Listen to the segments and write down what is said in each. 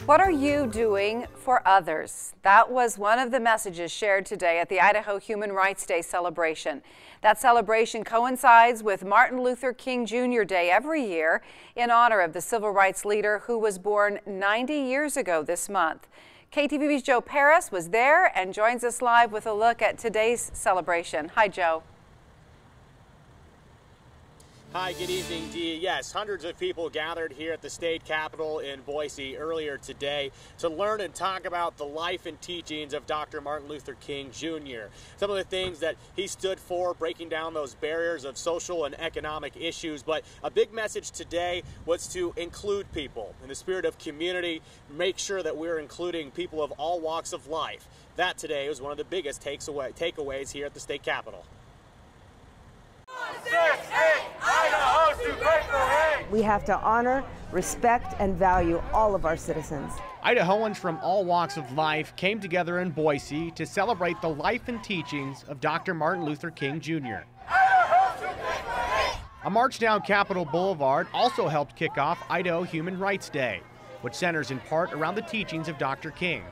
What are you doing for others? That was one of the messages shared today at the Idaho Human Rights Day celebration. That celebration coincides with Martin Luther King Jr. Day every year in honor of the civil rights leader who was born 90 years ago this month. KTVB's Joe Paris was there and joins us live with a look at today's celebration. Hi, Joe. Hi, good evening, Dee. Yes, hundreds of people gathered here at the state capitol in Boise earlier today to learn and talk about the life and teachings of Dr. Martin Luther King Jr. Some of the things that he stood for, breaking down those barriers of social and economic issues. But a big message today was to include people in the spirit of community, make sure that we're including people of all walks of life. That today was one of the biggest takeaways here at the state capitol. We have to honor, respect, and value all of our citizens. Idahoans from all walks of life came together in Boise to celebrate the life and teachings of Dr. Martin Luther King Jr. A march down Capitol Boulevard also helped kick off Idaho Human Rights Day, which centers in part around the teachings of Dr. King.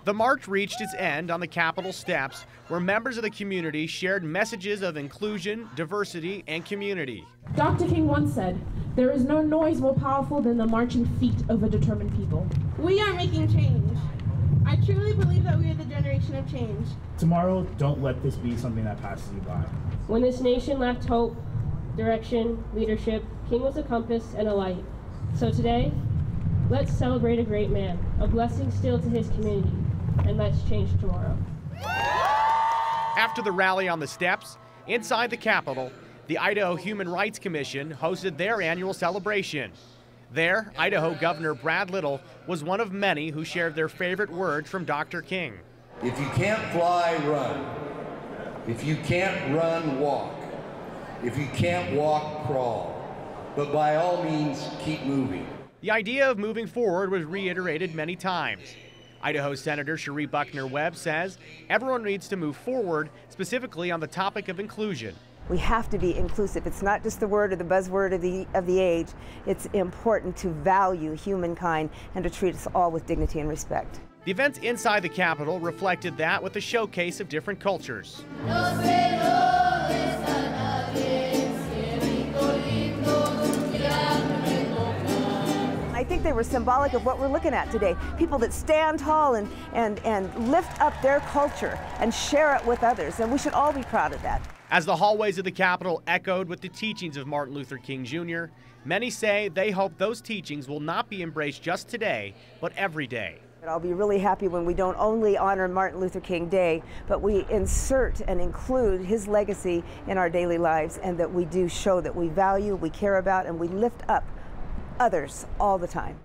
The march reached its end on the Capitol steps, where members of the community shared messages of inclusion, diversity, and community. Dr. King once said, "There is no noise more powerful than the marching feet of a determined people." We are making change. I truly believe that we are the generation of change. Tomorrow, don't let this be something that passes you by. When this nation lacked hope, direction, leadership, King was a compass and a light. So today, let's celebrate a great man, a blessing still to his community, and let's change tomorrow. After the rally on the steps, inside the Capitol, the Idaho Human Rights Commission hosted their annual celebration. There, Idaho Governor Brad Little was one of many who shared their favorite words from Dr. King. If you can't fly, run. If you can't run, walk. If you can't walk, crawl. But by all means, keep moving. The idea of moving forward was reiterated many times. Idaho Senator Cherie Buckner-Webb says everyone needs to move forward, specifically on the topic of inclusion. We have to be inclusive. It's not just the word or the buzzword of the age. It's important to value humankind and to treat us all with dignity and respect. The events inside the Capitol reflected that with a showcase of different cultures. I think they were symbolic of what we're looking at today. People that stand tall and lift up their culture and share it with others, and we should all be proud of that. As the hallways of the Capitol echoed with the teachings of Martin Luther King Jr., many say they hope those teachings will not be embraced just today, but every day. I'll be really happy when we don't only honor Martin Luther King Day, but we insert and include his legacy in our daily lives, and that we do show that we value, we care about, and we lift up others all the time.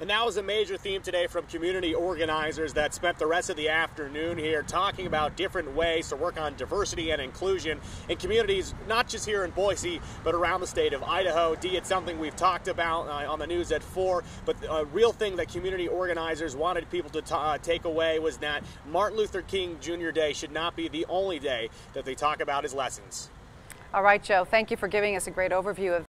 And that was a major theme today from community organizers that spent the rest of the afternoon here talking about different ways to work on diversity and inclusion in communities, not just here in Boise, but around the state of Idaho. Dee, it's something we've talked about on the news at 4, but a real thing that community organizers wanted people to take away was that Martin Luther King Jr. Day should not be the only day that they talk about his lessons. All right, Joe, thank you for giving us a great overview of